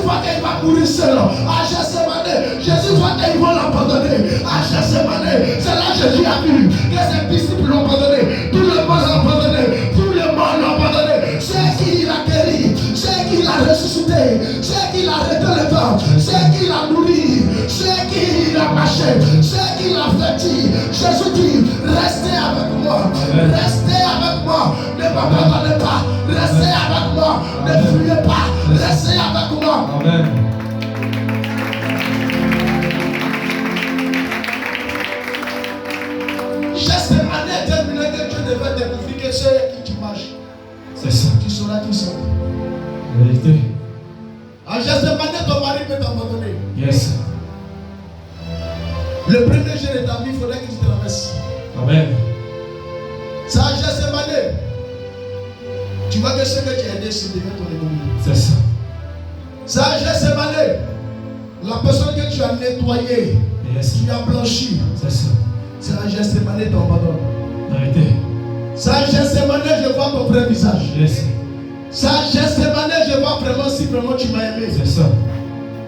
voit qu'il va mourir seul. À Gethsemane, Jésus voit qu'ils vont l'abandonner. À Gethsemane, c'est là que Jésus a vu que ses disciples l'ont abandonné. Tout le monde l'a abandonné. Tout le monde l'a abandonné. C'est qu'il a guéri, c'est qu'il a ressuscité, c'est qu'il a arrêté le temps, c'est qu'il a nourri, c'est qu'il a marché, c'est qu'il a fléchi. Jésus dit, restez avec moi, restez avec moi, ne m'abandonnez pas, restez avec moi, ne fuyez pas, restez avec moi. Amen. Gethsemane est terminé que Dieu devait découvrir que c'est qui tu marches. C'est ça. Tu sauras qui sont. Vérité. En Gethsemane, ton mari peut t'abandonner. Yes. Le premier jour de ta vie, il faudrait que tu traverses. Amen. C'est en Gethsemane. Tu vois que ce que tu as aidé, c'est devient ton ennemi. C'est ça. C'est en Gethsemane. La personne que tu as nettoyée, yes. Tu as blanchi. C'est ça. C'est en Gethsemane ton abandon. Vérité. C'est en Gethsemane, je vois ton vrai visage. Yes. C'est en Gethsemane, je vois vraiment si vraiment tu m'as aimé. C'est ça.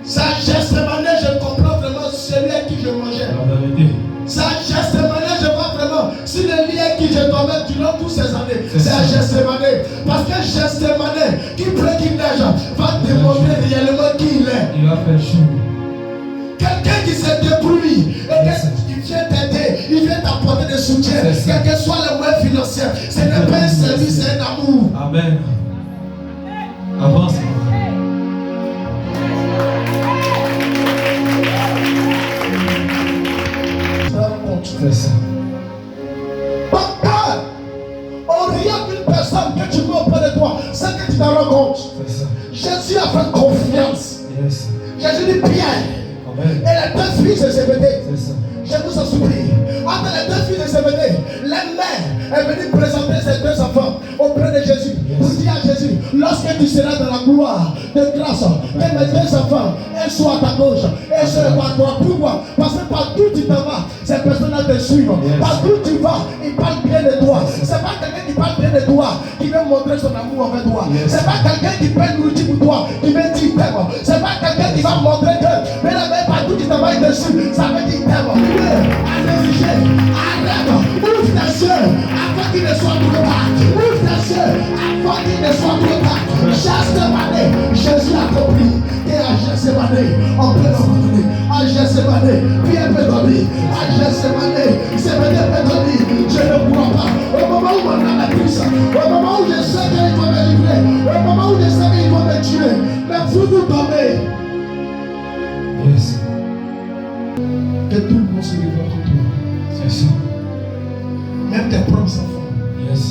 C'est en Gethsemane, je comprends vraiment celui avec qui je mangeais. La vérité. C'est en Gethsemane, je vois vraiment si le lien avec qui je tombais durant toutes ces années. C'est en Gethsemane. Parce que Gethsemane, qui pleut, qui neige, va démontrer réellement qui il est. Il va faire chaud. Quelqu'un qui s'est débrouillé et qui vient t'aider, il vient t'apporter des soutiens, quel que soit le moyen financier. Ce n'est pas un service, c'est un amour. Amen. Avance. C'est ça. Papa, on regarde une personne que tu veux auprès de toi, c'est que tu t'en rends compte. C'est ça. Jésus a fait confiance. Yes. Jésus dit Pierre. Amen. Et les deux fils de Zébédée. C'est ça. Je vous en supplie. Entre les deux filles de Zébédée, la mère est venue présenter ses deux enfants auprès de Jésus. Pour dire à Jésus, lorsque tu seras dans la gloire de grâce, que mes deux enfants, elles soient à ta gauche, elles soient à toi. Pourquoi? Parce que partout tu t'en vas, ces personnes-là te suivent. Partout tu vas, ils parlent bien de toi. C'est pas quelqu'un qui parle bien de toi qui veut montrer son amour envers toi. C'est pas quelqu'un qui paie nourriture pour toi qui veut dire t'aime. C'est pas quelqu'un qui va montrer que, mais là, partout tu t'en vas dessus, ça veut dire t'aime. Arrête, ouvre tes yeux avant qu'il ne soit trop tard. Ouvre tes yeux avant qu'il ne soit trop tard. Gethsemane, Jésus a compris. Et à Gethsemane, on peut l'abandonner. À Gethsemane, Pierre peut dormir. À Gethsemane, Zébédée peut dormir. Je ne crois pas. Au moment où on a la crise, au moment où je sais qu'il va me livrer, au moment où je sais qu'il va me tuer, mais vous dormez. Yes. Que tout le monde se livre contre toi. C'est ça. Même tes propres enfants. Yes.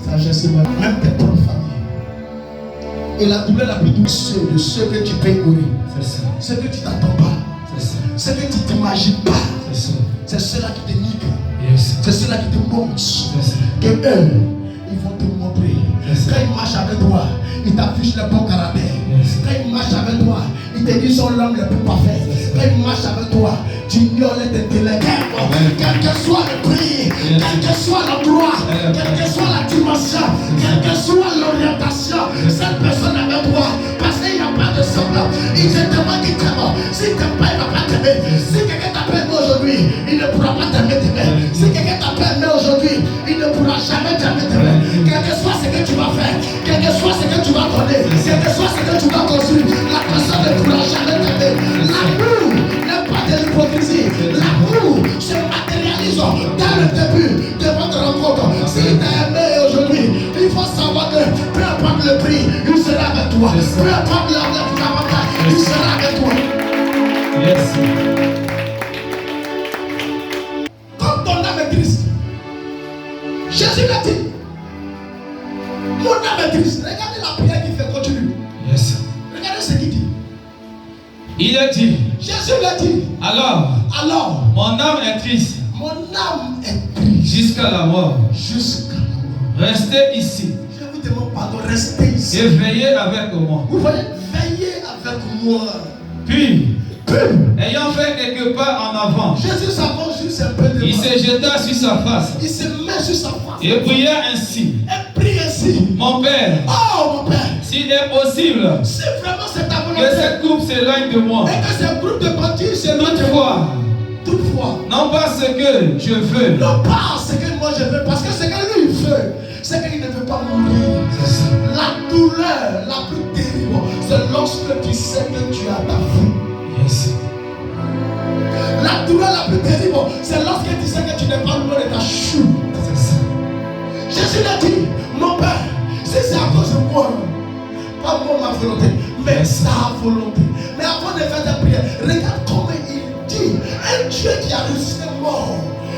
Ça, je sais pas. Même tes propres familles. Et la douleur la plus douce de ceux que tu peux ignorer. C'est ça. Ce que tu t'attends pas. C'est ça. Ce que tu t'imagines pas. C'est ça. C'est ceux-là qui te niquent. Yes. C'est ceux-là qui te montrent. C'est ça. Que eux, ils vont te montrer. Quand ils marchent avec toi, ils t'affichent le bon caractère. Yes. Quand ils marchent avec toi, ils te disent sont l'homme le plus parfait. Quand ils marchent avec toi, tu ignores les intellects. Quel que soit le prix, quel que soit l'endroit, quelle que soit la dimension, quelle que soit l'orientation, cette personne avec toi, parce qu'il n'y a pas de semblant. Il te demande qu'il t'aime. Si tu n'aimes pas, il ne va pas t'aimer. Si quelqu'un t'appelle aujourd'hui, il ne pourra pas t'aimer. Si quelqu'un t'appelle aujourd'hui, il ne pourra jamais t'aimer. Quel que soit ce que tu vas faire, quel que soit ce que tu vas donner, quel que soit ce que tu vas construire, la personne ne pourra jamais t'aimer. L'amour n'est pas de l'hypocrisie. L'amour se matérialise dans le début de votre rencontre. S'il t'a aimé aujourd'hui, il faut savoir que peu importe le prix, il sera avec toi. Peu importe l'avantage, il sera avec toi. Yes. Comme ton âme est triste, Jésus l'a dit. Mon âme est triste. Regardez la prière qu'il fait, continue. Yes. Regardez ce qu'il dit. Il a dit. Jésus l'a dit. Alors, mon âme est triste. Mon âme est triste. Jusqu'à la mort. Jusqu'à la mort. Restez ici. Je vous demande pardon, restez ici. Et veillez avec moi. Vous voyez, veillez avec moi. Puis, ayant fait quelques pas en avant, Jésus s'avance juste un peu de il se jeta sur sa face. Il se met sur sa face. Et pria ainsi. Et prie ainsi. Mon Père, Oh mon Père, s'il est possible, si vraiment c'est ta volonté. cette coupe s'éloigne de moi. Et que ce groupe de bandits s'éloigne de moi. Toutefois, Non pas ce que je veux. non pas ce que moi je veux, parce que ce que lui il veut, c'est qu'il ne veut pas mourir. La douleur la plus terrible, c'est lorsque tu sais que tu as ta vie. Yes. La douleur la plus terrible, c'est lorsque tu sais que tu n'es pas loin de ta chute. Jésus l'a dit, mon Père, si c'est à cause de moi, pas moi ma volonté, mais sa volonté. Mais avant de faire ta prière, regarde comment il dit, un Dieu qui a ressuscité mort,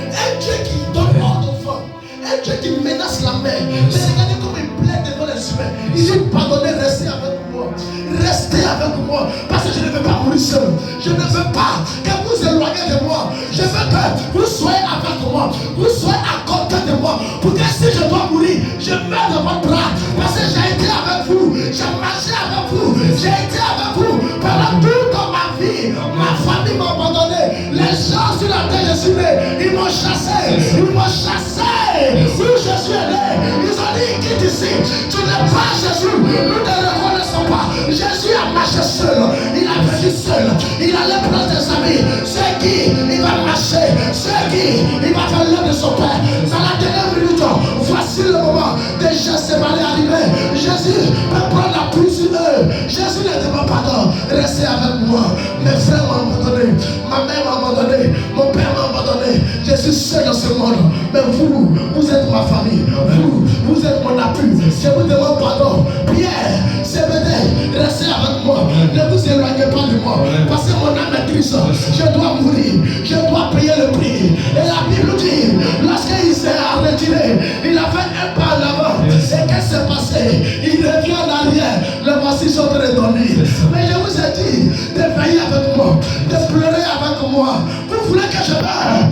un Dieu qui donne ordre aux femmes, un Dieu qui menace la mer. Mais regardez comment il plaide devant les humains. Il dit, pardonnez, restez avec moi. Restez avec moi, parce que je ne veux pas mourir seul. Je ne veux pas que vous éloignez de moi. Je veux que vous soyez avec moi, vous soyez à côté de moi, pour que si je dois mourir, je meurs dans votre bras. Parce que j'ai été avec vous, j'ai marché avec vous, j'ai été avec vous pendant toute ma vie. Ma famille m'a abandonné. Les gens sur la terre, je suis né, ils m'ont chassé, ils m'ont chassé. Où je suis né, ils ont dit, quitte ici, tu n'es pas Jésus, nous ne reconnaissons pas. Jésus a marché seul, il a vécu seul, il allait prendre des amis. C'est qui il va marcher, c'est qui il va faire l'œuvre de son Père. Dans la dernière minute, voici le moment de Gethsémani arriver. Jésus peut prendre la pluie sur eux. Jésus ne demande pardon, restez avec moi. Mes frères m'ont abandonné, ma mère m'a abandonné, mon père m'a abandonné. Je suis seul dans ce monde, mais vous êtes ma famille, vous êtes mon appui. Je vous demande pardon. Pierre, Zébédée, restez avec moi, ne vous éloignez pas de moi, parce que mon âme est triste. Je dois mourir, je dois payer le prix. Et la Bible dit, lorsqu'il s'est retiré, il a fait un pas en avant. Et qu'est-ce qui s'est passé? Il revient en arrière. Le voici sont redonnés. Mais je vous ai dit de veiller avec moi, de pleurer avec moi. Vous voulez que je meure?